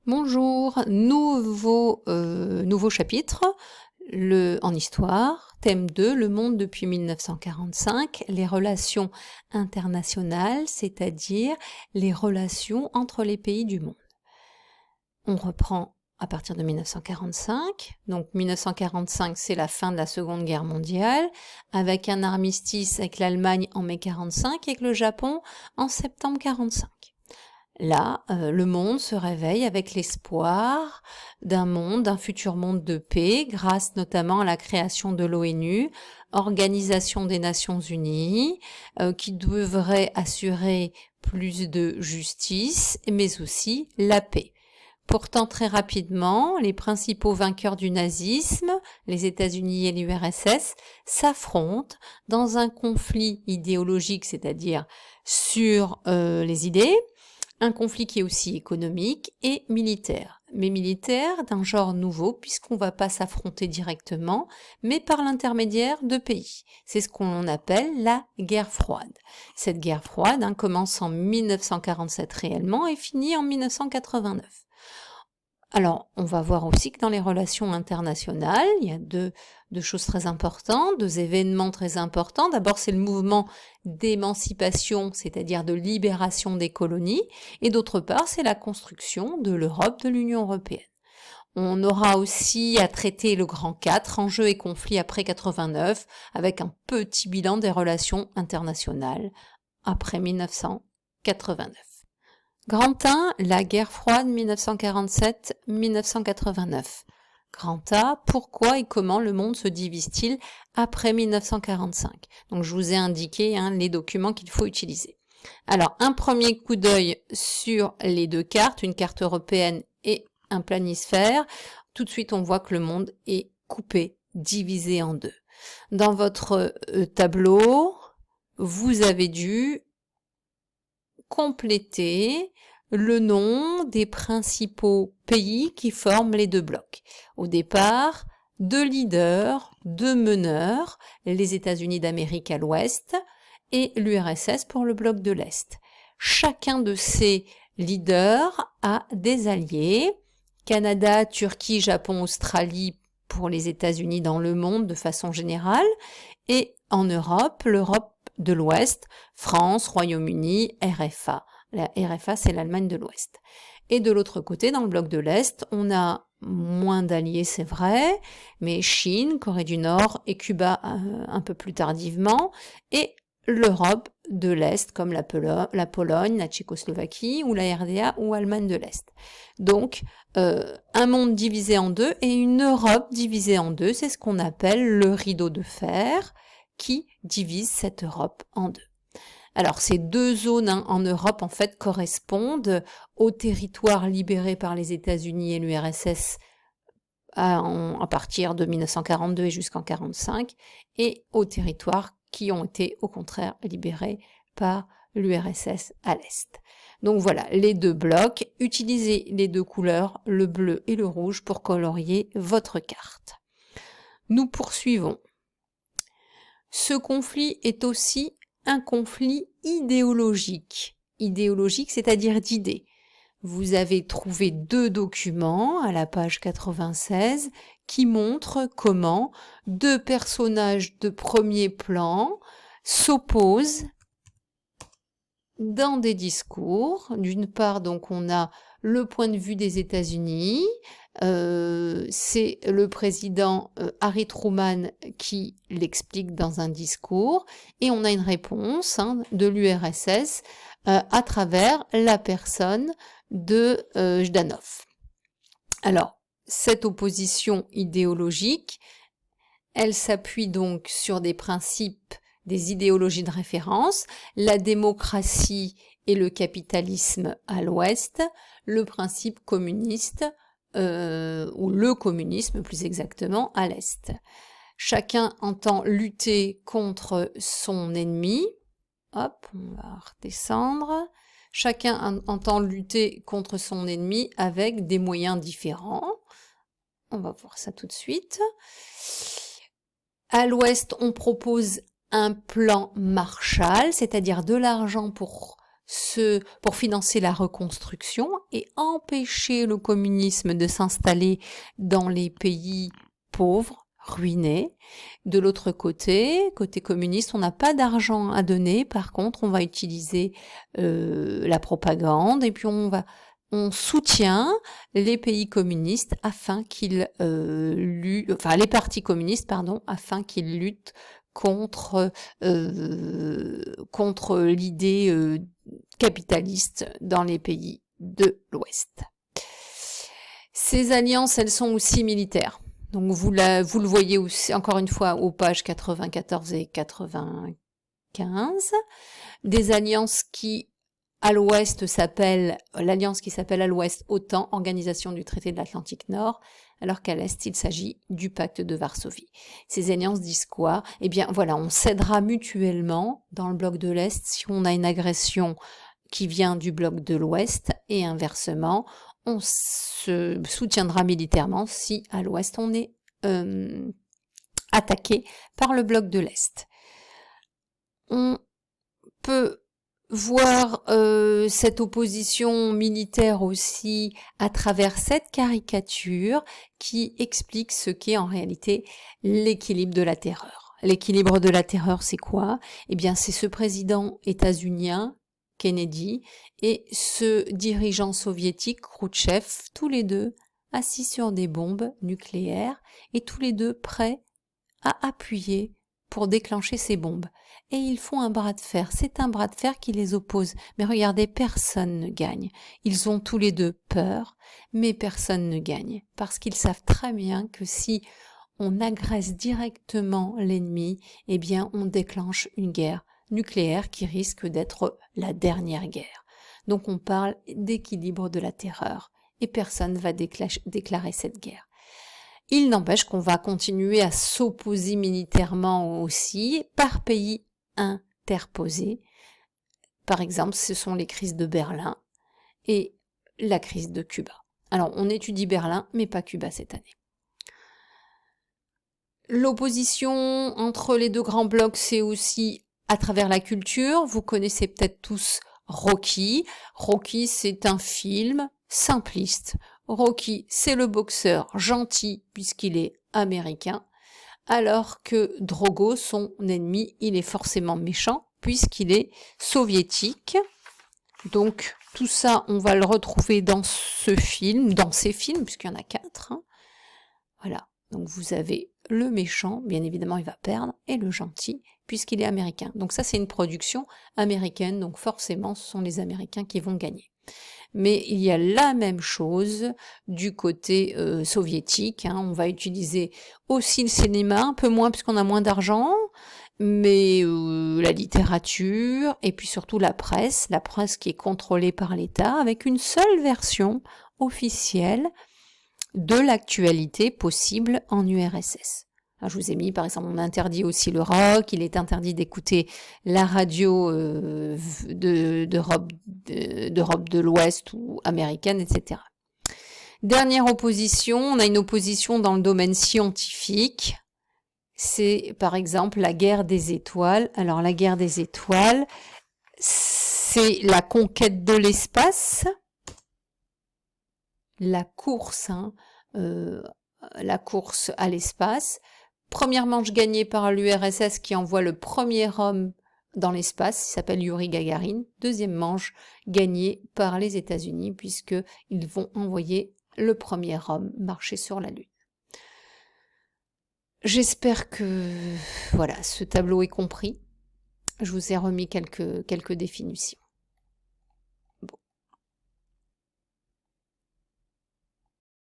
Bonjour, nouveau chapitre en histoire, thème 2, le monde depuis 1945, les relations internationales, c'est-à-dire les relations entre les pays du monde. On reprend à partir de 1945, donc 1945 c'est la fin de la Seconde Guerre mondiale, avec un armistice avec l'Allemagne en mai 45 et avec le Japon en septembre 45. Là, le monde se réveille avec l'espoir d'un futur monde de paix, grâce notamment à la création de l'ONU, Organisation des Nations Unies, qui devrait assurer plus de justice, mais aussi la paix. Pourtant, très rapidement, les principaux vainqueurs du nazisme, les États-Unis et l'URSS, s'affrontent dans un conflit idéologique, c'est-à-dire sur les idées, un conflit qui est aussi économique et militaire. Mais militaire d'un genre nouveau, puisqu'on ne va pas s'affronter directement, mais par l'intermédiaire de pays. C'est ce qu'on appelle la guerre froide. Cette guerre froide commence en 1947 réellement et finit en 1989. Alors, on va voir aussi que dans les relations internationales, il y a deux choses très importantes, deux événements très importants. D'abord, c'est le mouvement d'émancipation, c'est-à-dire de libération des colonies, et d'autre part, c'est la construction de l'Europe, de l'Union européenne. On aura aussi à traiter le grand 4, enjeux et conflits après 89, avec un petit bilan des relations internationales après 1989. Grand 1, la guerre froide 1947-1989. Grand A, pourquoi et comment le monde se divise-t-il après 1945? Donc je vous ai indiqué les documents qu'il faut utiliser. Alors un premier coup d'œil sur les deux cartes, une carte européenne et un planisphère. Tout de suite on voit que le monde est coupé, divisé en deux. Dans votre tableau, vous avez dû compléter le nom des principaux pays qui forment les deux blocs. Au départ, deux leaders, deux meneurs, les États-Unis d'Amérique à l'ouest et l'URSS pour le bloc de l'Est. Chacun de ces leaders a des alliés, Canada, Turquie, Japon, Australie pour les États-Unis dans le monde de façon générale, et en Europe, l'Europe de l'Ouest, France, Royaume-Uni, RFA. La RFA, c'est l'Allemagne de l'Ouest. Et de l'autre côté, dans le bloc de l'Est, on a moins d'alliés, c'est vrai, mais Chine, Corée du Nord et Cuba un peu plus tardivement, et l'Europe de l'Est, comme la Pologne, la Tchécoslovaquie, ou la RDA, ou Allemagne de l'Est. Donc, un monde divisé en deux et une Europe divisée en deux, c'est ce qu'on appelle le rideau de fer, qui divise cette Europe en deux. Alors ces deux zones en Europe en fait correspondent aux territoires libérés par les États-Unis et l'URSS à partir de 1942 et jusqu'en 1945 et aux territoires qui ont été au contraire libérés par l'URSS à l'Est. Donc voilà, les deux blocs, utilisez les deux couleurs, le bleu et le rouge pour colorier votre carte. Nous poursuivons. Ce conflit est aussi un conflit idéologique. Idéologique, c'est-à-dire d'idées. Vous avez trouvé deux documents à la page 96 qui montrent comment deux personnages de premier plan s'opposent dans des discours. D'une part, donc, on a le point de vue des États-Unis, c'est le président Harry Truman qui l'explique dans un discours, et on a une réponse de l'URSS à travers la personne de Jdanov. Alors, cette opposition idéologique, elle s'appuie donc sur des principes, des idéologies de référence, la démocratie et le capitalisme à l'ouest, le principe communiste ou le communisme plus exactement à l'est. Chacun entend lutter contre son ennemi. Hop, on va redescendre. Chacun entend lutter contre son ennemi avec des moyens différents. On va voir ça tout de suite. À l'ouest, on propose un plan Marshall, c'est-à-dire de l'argent pour pour financer la reconstruction et empêcher le communisme de s'installer dans les pays pauvres, ruinés. De l'autre côté communiste, on n'a pas d'argent à donner, par contre on va utiliser la propagande et puis on soutient les pays communistes afin qu'ils les partis communistes, pardon, afin qu'ils luttent contre l'idée capitaliste dans les pays de l'Ouest. Ces alliances, elles sont aussi militaires. Donc vous le voyez aussi, encore une fois, aux pages 94 et 95. Des alliances qui, à l'Ouest, l'alliance qui s'appelle à l'Ouest OTAN, Organisation du traité de l'Atlantique Nord, alors qu'à l'Est, il s'agit du pacte de Varsovie. Ces alliances disent quoi? Eh bien, voilà, on s'aidera mutuellement dans le bloc de l'Est si on a une agression qui vient du bloc de l'Ouest, et inversement, on se soutiendra militairement si à l'Ouest on est attaqué par le bloc de l'Est. On peut voir cette opposition militaire aussi à travers cette caricature qui explique ce qu'est en réalité l'équilibre de la terreur. L'équilibre de la terreur, c'est quoi? Eh bien, c'est ce président états-unien, Kennedy, et ce dirigeant soviétique, Khrouchtchev, tous les deux assis sur des bombes nucléaires et tous les deux prêts à appuyer pour déclencher ces bombes. Et ils font un bras de fer. C'est un bras de fer qui les oppose. Mais regardez, personne ne gagne. Ils ont tous les deux peur, mais personne ne gagne. Parce qu'ils savent très bien que si on agresse directement l'ennemi, eh bien, on déclenche une guerre nucléaire qui risque d'être la dernière guerre. Donc on parle d'équilibre de la terreur et personne ne va déclarer cette guerre. Il n'empêche qu'on va continuer à s'opposer militairement aussi par pays interposés. Par exemple, ce sont les crises de Berlin et la crise de Cuba. Alors on étudie Berlin mais pas Cuba cette année. L'opposition entre les deux grands blocs, c'est aussi à travers la culture. Vous connaissez peut-être tous Rocky. Rocky, c'est un film simpliste. Rocky, c'est le boxeur gentil puisqu'il est américain, alors que Drogo, son ennemi, il est forcément méchant puisqu'il est soviétique. Donc tout ça, on va le retrouver dans ces films, puisqu'il y en a 4. Voilà, donc vous avez le méchant, bien évidemment il va perdre, et le gentil, puisqu'il est américain. Donc ça c'est une production américaine, donc forcément ce sont les Américains qui vont gagner. Mais il y a la même chose du côté soviétique, on va utiliser aussi le cinéma, un peu moins puisqu'on a moins d'argent, mais la littérature, et puis surtout la presse qui est contrôlée par l'État, avec une seule version officielle de l'actualité possible en URSS. Alors, je vous ai mis, par exemple, on interdit aussi le rock, il est interdit d'écouter la radio d'Europe de l'Ouest ou américaine, etc. Dernière opposition, on a une opposition dans le domaine scientifique. C'est, par exemple, la guerre des étoiles. Alors, la guerre des étoiles, c'est la conquête de l'espace, la course à l'espace. Première manche gagnée par l'URSS qui envoie le premier homme dans l'espace, il s'appelle Yuri Gagarin. Deuxième manche gagnée par les États-Unis puisqu'ils vont envoyer le premier homme marcher sur la Lune. J'espère que voilà, ce tableau est compris. Je vous ai remis quelques définitions.